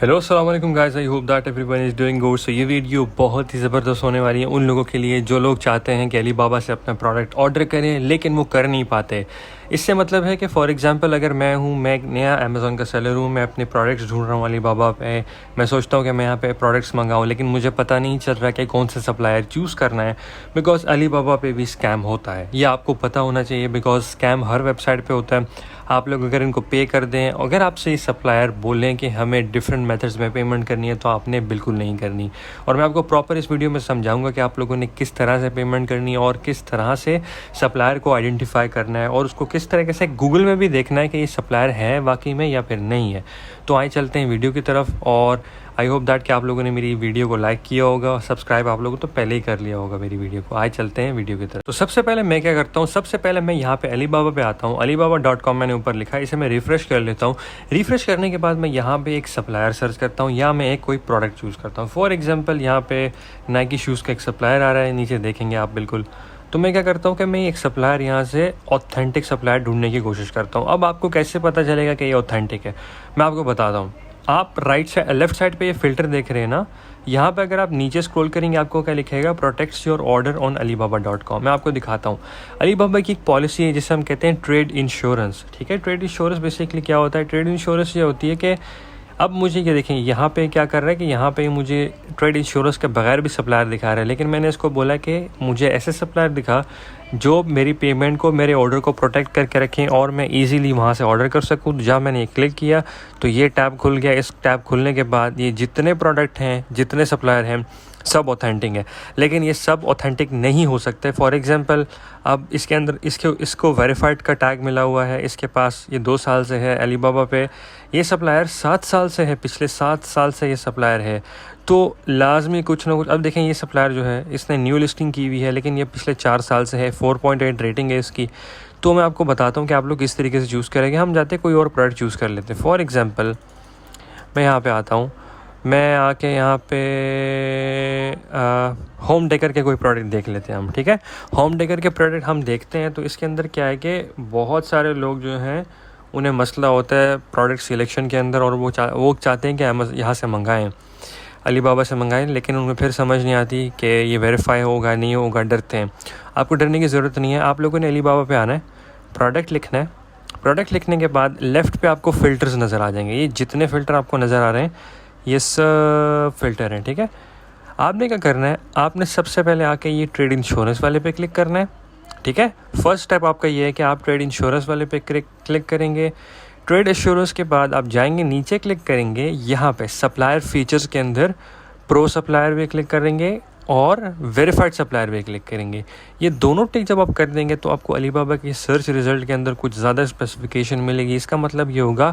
Hello अस्सलाम वालेकुम guys, I hope that everyone is doing good. So ये video बहुत ही ज़बरदस्त होने वाली है उन लोगों के लिए जो लोग चाहते हैं कि अली बाबा से अपना प्रोडक्ट ऑर्डर करें लेकिन वो कर नहीं पाते। इससे मतलब है कि फॉर एग्जांपल अगर मैं हूँ, मैं एक नया अमेज़ॉन का सेलर हूँ, मैं अपने प्रोडक्ट्स ढूंढ रहा हूँ अली बाबा पे। मैं सोचता हूँ कि मैं यहाँ पे प्रोडक्ट्स मंगाऊँ, लेकिन मुझे पता नहीं चल रहा कि कौन सा सप्लायर चूज़ करना है, बिकॉज अली बाबा पे भी स्कैम होता है। ये आपको पता होना चाहिए, बिकॉज स्कैम हर वेबसाइट पे होता है। आप लोग अगर इनको पे कर दें, अगर आपसे ये सप्लायर बोलें कि हमें डिफरेंट मेथड्स में पेमेंट करनी है, तो आपने बिल्कुल नहीं करनी। और मैं आपको प्रॉपर इस वीडियो में समझाऊंगा कि आप लोगों ने किस तरह से पेमेंट करनी है और किस तरह से सप्लायर को आइडेंटिफाई करना है और उसको किस तरीके से गूगल में भी देखना है कि ये सप्लायर है वाकई में या फिर नहीं है। तो आइए चलते हैं वीडियो की तरफ। और आई होप दैट कि आप लोगों ने मेरी वीडियो को लाइक किया होगा, सब्सक्राइब आप लोगों तो पहले ही कर लिया होगा मेरी वीडियो को। आइए चलते हैं वीडियो की तरफ। तो सबसे पहले मैं क्या करता हूँ, सबसे पहले मैं यहाँ पे अली बाबा पे आता हूँ। alibaba.com मैंने ऊपर लिखा है, इसे मैं रिफ़्रेश कर लेता हूँ। रिफ़्रेश करने के बाद मैं यहाँ पे एक सप्लायर सर्च करता हूँ या मैं एक कोई प्रोडक्ट चूज़ करता हूँ। फॉर एग्जाम्पल यहाँ पे नाइकी शूज़ का एक सप्लायर आ रहा है, नीचे देखेंगे आप बिल्कुल। तो मैं क्या करता हूँ कि मैं एक सप्लायर यहाँ से ऑथेंटिक सप्लायर ढूंढने की कोशिश करता हूँ। अब आपको कैसे पता चलेगा कि ये ऑथेंटिक है, मैं आपको बताता हूँ। आप लेफ़्ट साइड पे ये फ़िल्टर देख रहे हैं ना, यहाँ पे अगर आप नीचे स्क्रॉल करेंगे आपको क्या लिखेगा, protects your order on alibaba.com। मैं आपको दिखाता हूँ। अलीबाबा की एक पॉलिसी है जिसे हम कहते हैं ट्रेड इंश्योरेंस। ठीक है, ट्रेड इंश्योरेंस बेसिकली क्या होता है? ट्रेड इंश्योरेंस ये होती है कि अब मुझे ये देखें, यहाँ पे क्या कर रहा है कि यहाँ पे मुझे ट्रेड इंश्योरेंस के बगैर भी सप्लायर दिखा रहा है, लेकिन मैंने इसको बोला कि मुझे ऐसे सप्लायर दिखा जो मेरी पेमेंट को, मेरे ऑर्डर को प्रोटेक्ट करके रखें और मैं इजीली वहाँ से ऑर्डर कर सकूँ। जहाँ मैंने क्लिक किया तो ये टैब खुल गया। इस टैब खुलने के बाद ये जितने प्रोडक्ट हैं, जितने सप्लायर हैं, सब ऑथेंटिक है, लेकिन ये सब ऑथेंटिक नहीं हो सकते। फॉर एग्जांपल अब इसके अंदर इसको वेरीफाइड का टैग मिला हुआ है, इसके पास ये 2 साल से है। अलीबाबा पे ये सप्लायर 7 साल से है, पिछले 7 साल से ये सप्लायर है, तो लाजमी कुछ ना कुछ। अब देखें ये सप्लायर जो है इसने न्यू लिस्टिंग की हुई है, लेकिन ये पिछले 4 साल से है। 4.8 रेटिंग है इसकी। तो मैं आपको बताता हूँ कि आप लोग किस तरीके से चूज़ करेंगे। हम जाते हैं कोई और प्रोडक्ट चूज़ कर लेते हैं। फॉर एग्ज़ाम्पल मैं यहाँ पे आता हूँ, मैं आके यहाँ पे होम डेकर के कोई प्रोडक्ट देख लेते हैं हम। ठीक है, होम डेकर के प्रोडक्ट हम देखते हैं। तो इसके अंदर क्या है कि बहुत सारे लोग जो हैं उन्हें मसला होता है प्रोडक्ट सिलेक्शन के अंदर, और वो चाहते हैं कि यहाँ से मंगाएं, अलीबाबा से मंगाएं, लेकिन उन्हें फिर समझ नहीं आती कि ये वेरीफाई होगा नहीं होगा, डरते हैं। आपको डरने की ज़रूरत नहीं है। आप लोगों ने अलीबाबा पे आना है, प्रोडक्ट लिखना है। प्रोडक्ट लिखने के बाद लेफ़्ट पे आपको फ़िल्टर्स नज़र आ जाएंगे। ये जितने फ़िल्टर आपको नज़र आ रहे हैं ये सब फ़िल्टर हैं। ठीक है, आपने क्या करना है, आपने सबसे पहले आके ये ट्रेड इंश्योरेंस वाले पे क्लिक करना है। ठीक है, फर्स्ट स्टेप आपका ये है कि आप ट्रेड इंश्योरेंस वाले पे क्लिक करेंगे। ट्रेड इंश्योरेंस के बाद आप जाएंगे, नीचे क्लिक करेंगे, यहाँ पे सप्लायर फीचर्स के अंदर प्रो सप्लायर भी क्लिक करेंगे और वेरीफाइड सप्लायर भी क्लिक करेंगे। ये दोनों टिक जब आप कर देंगे तो आपको अलीबाबा की सर्च रिज़ल्ट के अंदर कुछ ज़्यादा स्पेसिफिकेशन मिलेगी। इसका मतलब ये होगा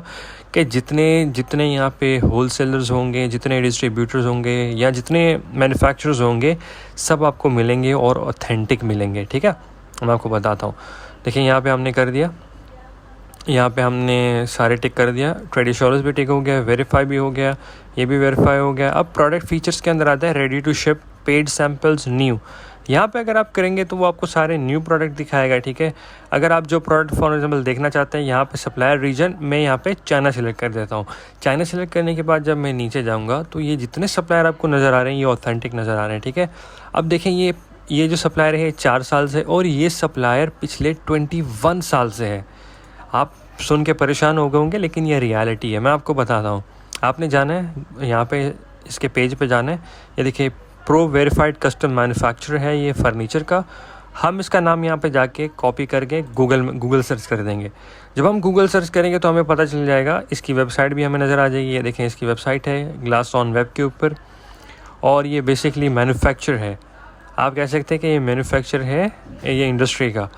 कि जितने यहाँ पे होलसेलर्स होंगे, जितने डिस्ट्रीब्यूटर्स होंगे या जितने मैन्युफैक्चरर्स होंगे, सब आपको मिलेंगे और ऑथेंटिक मिलेंगे। ठीक है, मैं आपको बताता हूँ। देखिए यहाँ पे हमने कर दिया, यहाँ पे हमने सारे टिक कर दिया। ट्रेड इंश्योरेंस भी टिक हो गया, वेरीफाई भी हो गया, ये भी वेरीफाई हो गया। अब प्रोडक्ट फीचर्स के अंदर आता है ready to ship, paid samples, new. यहाँ पे अगर आप करेंगे तो वो आपको सारे न्यू प्रोडक्ट दिखाएगा। ठीक है, अगर आप जो प्रोडक्ट फॉर एग्जाम्पल देखना चाहते हैं, यहाँ पे सप्लायर रीजन, मैं यहाँ पे चाइना सेलेक्ट कर देता हूँ। चाइना सेलेक्ट करने के बाद जब मैं नीचे जाऊँगा तो ये जितने सप्लायर आपको नज़र आ रहे हैं ये ऑथेंटिक नज़र आ रहे हैं। ठीक है, अब देखें ये जो सप्लायर है 4 साल से, और ये सप्लायर पिछले 21 साल से है। आप सुन के परेशान हो गए होंगे, लेकिन ये रियलिटी है। मैं आपको बताता हूँ, आपने जाना है यहाँ पे, इसके पेज पे जाना है। ये देखिए प्रो वेरीफाइड कस्टम मैन्युफैक्चरर है ये फर्नीचर का। हम इसका नाम यहाँ पे जाके कॉपी करके गूगल सर्च कर देंगे। जब हम गूगल सर्च करेंगे तो हमें पता चल जाएगा, इसकी वेबसाइट भी हमें नज़र आ जाएगी। ये देखें इसकी वेबसाइट है ग्लास ऑन वेब के ऊपर, और ये बेसिकली मैन्युफैक्चर है। आप कह सकते हैं कि ये मैन्युफैक्चर है ये इंडस्ट्री का।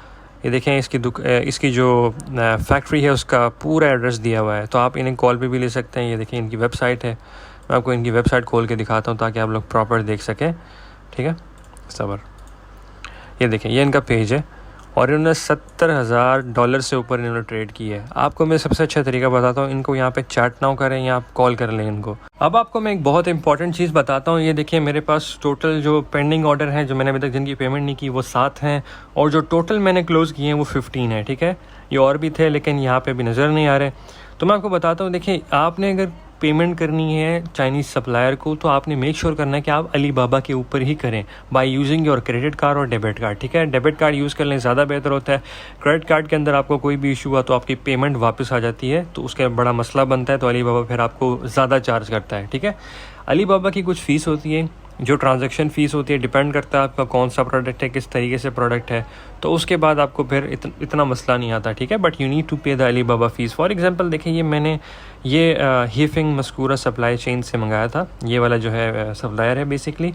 ये देखें इसकी जो फैक्ट्री है उसका पूरा एड्रेस दिया हुआ है, तो आप इन्हें कॉल पे भी ले सकते हैं। ये देखें इनकी वेबसाइट है, मैं आपको इनकी वेबसाइट खोल के दिखाता हूँ ताकि आप लोग प्रॉपर देख सकें। ठीक है, सबर, ये देखें ये इनका पेज है, और इन्होंने $70,000 से ऊपर इन्होंने ट्रेड की है। आपको मैं सबसे अच्छा तरीका बताता हूँ, इनको यहाँ पे चैट नाउ करें या आप कॉल कर लें इनको। अब आपको मैं एक बहुत इंपॉर्टेंट चीज़ बताता हूँ। ये देखिए मेरे पास टोटल जो पेंडिंग ऑर्डर हैं, जो मैंने अभी तक जिनकी पेमेंट नहीं की, वो 7 हैं, और जो टोटल मैंने क्लोज़ किए हैं वो 15 है। ठीक है, ये और भी थे लेकिन यहाँ पर भी नज़र नहीं आ रहे। तो मैं आपको बताता हूँ, देखिए आपने अगर पेमेंट करनी है चाइनीज़ सप्लायर को तो आपने मेक श्योर करना है कि आप अली बाबा के ऊपर ही करें by using your credit card और डेबिट कार्ड, ठीक है। डेबिट कार्ड यूज़ कर लें ज़्यादा बेहतर होता है। क्रेडिट कार्ड के अंदर आपको कोई भी इशू हुआ तो आपकी पेमेंट वापस आ जाती है, तो उसका बड़ा मसला बनता है, तो अली बाबा फिर आपको ज़्यादा चार्ज करता है, ठीक है। अली बाबा की कुछ फ़ीस होती है, जो ट्रांजैक्शन फ़ीस होती है, डिपेंड करता है आपका कौन सा प्रोडक्ट है, किस तरीके से प्रोडक्ट है, तो उसके बाद आपको फिर इतना मसला नहीं आता, ठीक है। बट यू नीड टू पे the Ali Baba fees. For example देखिए, ये मैंने ये हीफिंग मस्कूरा सप्लाई चेन से मंगाया था, ये वाला जो है सप्लायर है बेसिकली।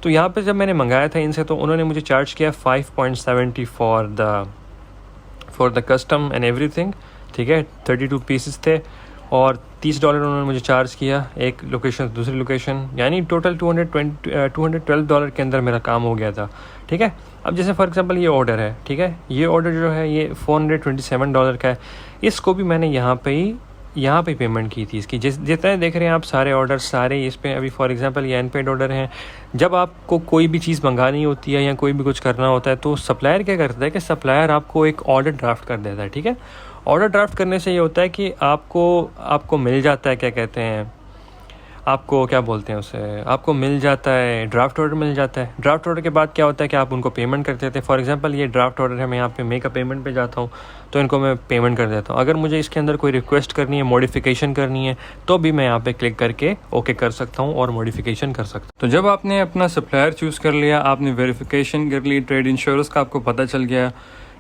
तो यहाँ पे जब मैंने मंगाया था इनसे, तो उन्होंने मुझे चार्ज किया 5.70 for the custom and everything, ठीक है। 32 पीसेस थे और $30 उन्होंने मुझे चार्ज किया एक लोकेशन से दूसरी लोकेशन, यानी टोटल $212 के अंदर मेरा काम हो गया था, ठीक है। अब जैसे फॉर एग्जांपल ये ऑर्डर है, ठीक है, ये ऑर्डर जो है ये $427 का है। इसको भी मैंने यहाँ पे पेमेंट की थी इसकी। जितने देख रहे हैं आप सारे ऑर्डर सारे इस पे अभी फॉर एग्जांपल ये अनपेड ऑर्डर हैं। जब आपको कोई भी चीज़ मंगानी होती है या कोई भी कुछ करना होता है तो सप्लायर क्या करता है कि सप्लायर आपको एक ऑर्डर ड्राफ्ट कर देता है, ठीक है। ऑर्डर ड्राफ्ट करने से ये होता है कि आपको मिल जाता है, क्या कहते हैं, आपको क्या बोलते हैं उसे, आपको मिल जाता है ड्राफ्ट ऑर्डर मिल जाता है। ड्राफ्ट ऑर्डर के बाद क्या होता है कि आप उनको पेमेंट कर देते हैं। फॉर एग्जांपल ये ड्राफ्ट ऑर्डर है, मैं यहाँ पे मेक अ पेमेंट पे जाता हूँ तो इनको मैं पेमेंट कर देता हूँ। अगर मुझे इसके अंदर कोई रिक्वेस्ट करनी है, मॉडिफिकेशन करनी है, तो भी मैं यहाँ पे क्लिक करके ओके कर सकता हूँ और मॉडिफिकेशन कर सकता हूँ। तो जब आपने अपना सप्लायर चूज़ कर लिया, आपने वेरिफिकेशन कर ली, ट्रेड इंश्योरेंस का आपको पता चल गया,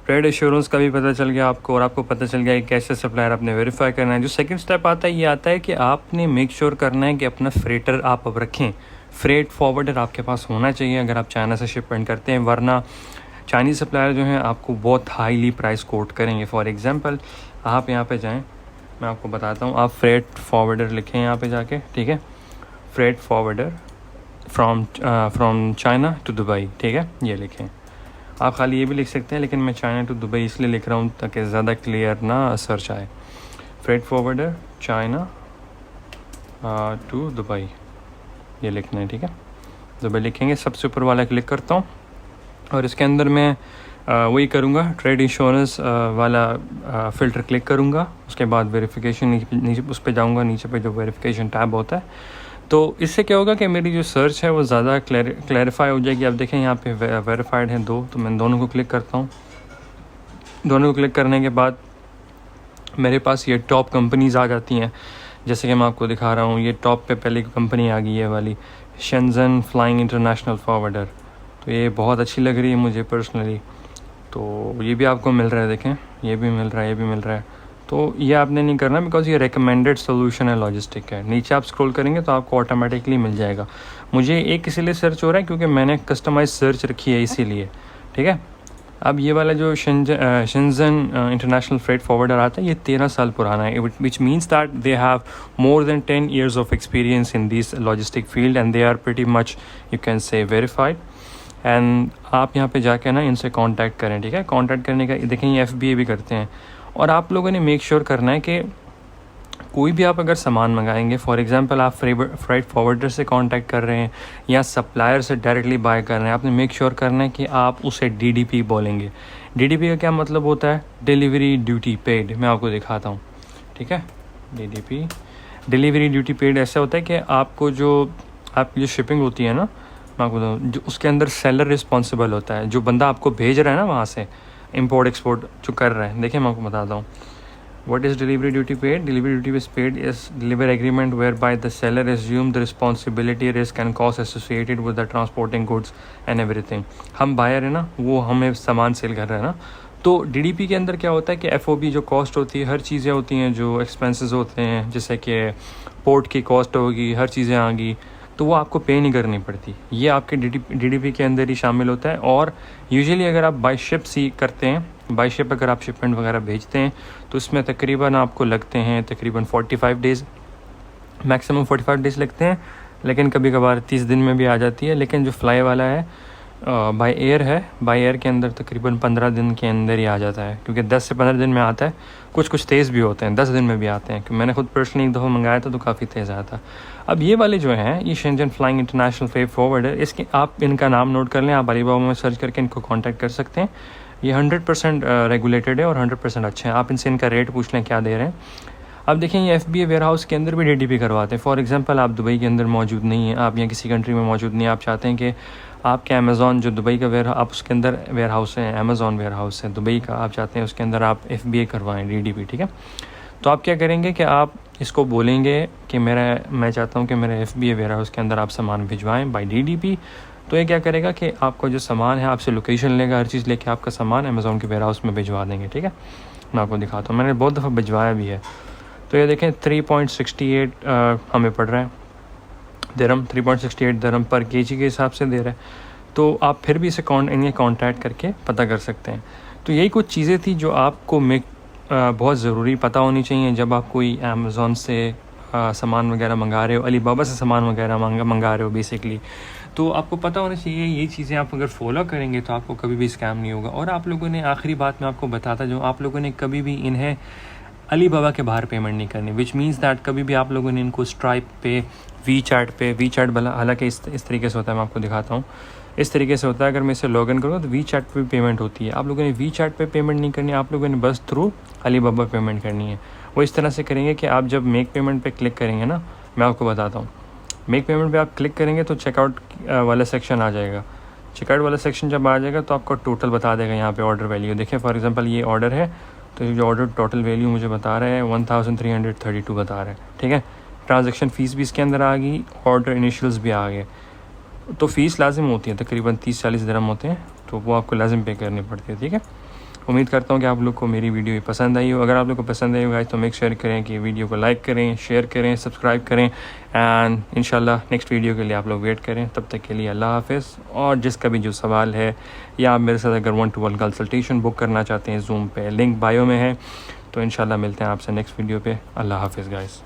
ट्रेड इंश्योरेंस का भी पता चल गया आपको, और आपको पता चल गया कि कैसे सप्लायर आपने वेरीफाई करना है। जो सेकंड स्टेप आता है ये आता है कि आपने मेक श्योर करना है कि अपना फ्रेटर आप अब रखें, फ्रेट फॉरवर्डर आपके पास होना चाहिए अगर आप चाइना से शिपमेंट करते हैं, वरना चाइनीज़ सप्लायर जो हैं आपको बहुत हाईली प्राइस कोट करेंगे। फॉर एग्जांपल आप यहाँ पे जाएं, मैं आपको बताता हूँ, आप फ्रेट फॉरवर्डर लिखें यहाँ पे जाके, ठीक है, freight forwarder from China to Dubai, ठीक है, ये लिखें। आप खाली ये भी लिख सकते हैं, लेकिन मैं चाइना टू दुबई इसलिए लिख रहा हूँ ताकि ज़्यादा क्लियर ना सर्च आए। Freight forwarder China to Dubai, ये लिखना है, ठीक है। दुबई लिखेंगे, सबसे ऊपर वाला क्लिक करता हूँ और इसके अंदर मैं वही करूँगा, ट्रेड इंश्योरेंस वाला फ़िल्टर क्लिक करूँगा। उसके बाद वेरिफिकेशन नीचे उस पर जाऊँगा, नीचे पे जो वेरिफिकेशन टैब होता है, तो इससे क्या होगा कि मेरी जो सर्च है वो ज़्यादा क्लैरिफाई हो जाएगी। अब देखें यहाँ पे वेरीफाइड हैं दो, तो मैं दोनों को क्लिक करता हूँ। दोनों को क्लिक करने के बाद मेरे पास ये टॉप कंपनीज़ आ जाती हैं, जैसे कि मैं आपको दिखा रहा हूँ। ये टॉप पे पहली कंपनी आ गई है वाली, शेंजन फ्लाइंग इंटरनेशनल फॉरवर्डर, तो ये बहुत अच्छी लग रही है मुझे पर्सनली। तो ये भी आपको मिल रहा है, देखें ये भी मिल रहा है, ये भी मिल रहा है। तो ये आपने नहीं करना बिकॉज ये रिकमेंडेड सोल्यूशन है, लॉजिस्टिक है। नीचे आप स्क्रॉल करेंगे तो आपको ऑटोमेटिकली मिल जाएगा। मुझे एक इसीलिए सर्च हो रहा है क्योंकि मैंने कस्टमाइज सर्च रखी है इसीलिए, ठीक है। अब ये वाला जो शेंजन इंटरनेशनल फ्रेट फॉरवर्डर आता है, ये 13 साल पुराना है, which means that they have more than 10 years of experience in this logistic field and they are pretty much you can say verified. एंड आप यहाँ पे जाके ना इनसे कांटेक्ट करें, ठीक है। कांटेक्ट करने का देखें ये FBA भी करते हैं। और आप लोगों ने मेक श्योर करना है कि कोई भी आप अगर सामान मंगाएंगे, फॉर एग्जांपल आप फ्रेट फॉरवर्डर से कांटेक्ट कर रहे हैं या सप्लायर से डायरेक्टली बाय कर रहे हैं, आपने मेक श्योर करना है कि आप उसे DDP बोलेंगे। DDP का क्या मतलब होता है? Delivery duty paid. मैं आपको दिखाता हूँ, ठीक है। DDP डिलीवरी ड्यूटी पेड ऐसा होता है कि आपको जो आपकी जो शिपिंग होती है ना, मैं आपको बताऊँ, जो उसके अंदर सेलर रिस्पॉन्सिबल होता है, जो बंदा आपको भेज रहा है ना वहाँ से इंपोर्ट एक्सपोर्ट जो कर रहा है। देखिए मैं आपको बताता हूँ, what is delivery duty paid? Delivery duty is paid is delivery agreement whereby the seller assume the responsibility risk and cost associated with the transporting goods and everything. हम बायर है ना, वो हमें सामान सेल कर रहा है ना, तो DDP के अंदर क्या होता है कि FOB जो कॉस्ट होती है, हर चीज़ें होती हैं जो एक्सपेंसेस होते हैं, जैसे कि पोर्ट की कॉस्ट होगी, हर चीज़ें आ गई, तो वो आपको पे नहीं करनी पड़ती। ये आपके DDP के अंदर ही शामिल होता है। और यूजुअली अगर आप बाय शिप सी करते हैं, बाय शिप अगर आप शिपमेंट वगैरह भेजते हैं, तो इसमें तकरीबन आपको लगते हैं तकरीबन 45 डेज़, मैक्सिमम 45 डेज़ लगते हैं, लेकिन कभी कभार 30 दिन में भी आ जाती है। लेकिन जो फ्लाई वाला है बाय एयर है, बाय एयर के अंदर तकरीबन 15 दिन के अंदर ही आ जाता है, क्योंकि 10 से 15 दिन में आता है। कुछ तेज़ भी होते हैं, 10 दिन में भी आते हैं, क्योंकि मैंने खुद पर्सनली एक दफ़ा मंगाया था तो काफ़ी तेज़ आया था। अब ये वाले जो हैं, ये Schengen flying international freight forwarder, इसके आप इनका नाम नोट कर लें, आप अलीबाबा में सर्च करके इनको कॉन्टैक्ट कर सकते हैं। ये 100% रेगुलेटेड है और 100% अच्छे हैं। आप इनसे इनका रेट पूछ लें क्या दे रहे हैं। अब देखें ये FBA वेयर हाउस के अंदर भी DDP करवाते हैं। फॉर एग्जांपल आप दुबई के अंदर मौजूद नहीं हैं, आप यहाँ किसी कंट्री में मौजूद नहीं, आप चाहते हैं कि आपके अमेज़ॉन जो दुबई का वेयर आप उसके अंदर वेयर हाउस है, अमेज़ॉन वेयर हाउस है दुबई का, आप चाहते हैं उसके अंदर आप FBA करवाएँ DDP, ठीक है। तो आप क्या करेंगे कि आप इसको बोलेंगे कि मैं चाहता हूँ कि मेरे FBA वेयर हाउस के अंदर आप सामान भिजवाएँ बाय DDP। तो ये क्या करेगा कि आपका जो सामान है आपसे लोकेशन लेगा, हर चीज़ लेके आपका सामान अमेज़ॉन के वेयर हाउस में भिजवा देंगे, ठीक है। मैं आपको दिखाता हूँ, मैंने बहुत दफ़ा भिजवाया भी है। तो ये देखें 3.68 हमें पड़ रहा है दिरहम, 3.68 दिरहम पर केजी के हिसाब से दे रहा है। तो आप फिर भी इसे इन्हें कॉन्टैक्ट करके पता कर सकते हैं। तो यही कुछ चीज़ें थी जो आपको बहुत ज़रूरी पता होनी चाहिए जब आप कोई अमेज़ॉन से सामान वगैरह मंगा रहे हो, अलीबाबा से सामान वगैरह मंगा रहे हो बेसिकली। तो आपको पता होना चाहिए ये चीज़ें आप अगर फॉलो करेंगे तो आपको कभी भी स्कैम नहीं होगा। और आप लोगों ने आखिरी बात मैं आपको बताता जो आप लोगों ने कभी भी इन्हें अलीबाबा के बाहर पेमेंट नहीं करनी, विच मीन्स दैट कभी भी आप लोगों ने इनको स्ट्राइप पे, वी चैट भला हालांकि इस तरीके से होता है, मैं आपको दिखाता हूँ। इस तरीके से होता है, अगर मैं इसे लॉगिन करूँगा तो वी चैट पे पेमेंट होती है। आप लोगों ने वी चैट पे पेमेंट नहीं करनी, आप लोगों ने बस थ्रू अलीबाबा पेमेंट करनी है। वो इस तरह से करेंगे कि आप जब मेक पेमेंट पे क्लिक करेंगे ना, मैं आपको बताता हूँ, मेक पेमेंट पे आप क्लिक करेंगे तो चेकआउट वाला सेक्शन आ जाएगा। चेकआउट वाला सेक्शन जब आ जाएगा तो आपको टोटल बता देगा यहाँ पे ऑर्डर वैल्यू। देखिए फॉर एग्जांपल ये ऑर्डर है, तो ये जो ऑर्डर टोटल वैल्यू मुझे बता रहा है 1332 बता रहा है, ठीक है। ट्रांजैक्शन फ़ीस भी इसके अंदर आ गई, ऑर्डर इनिशियल्स भी आ गए। तो फ़ीस लाजिम होती है, तकरीबन 30-40 दिरहम होते हैं, तो वो आपको लाजिम पे करनी पड़ती है, ठीक है। उम्मीद करता हूँ कि आप लोग को मेरी वीडियो पसंद आई हो। अगर आप लोग को पसंद आई हो तो मेक श्योर करें कि वीडियो को लाइक करें, शेयर करें, सब्सक्राइब करें एंड इंशाल्लाह नेक्स्ट वीडियो के लिए आप लोग वेट करें। तब तक के लिए अल्लाह हाफ़िज़। और जिसका भी जो सवाल है या आप मेरे साथ अगर 1-to-1 कंसल्टेशन बुक करना चाहते हैं Zoom पे, लिंक बायो में है। तो इंशाल्लाह मिलते हैं आपसे नेक्स्ट वीडियो पे। अल्लाह हाफ़िज़ गाइस।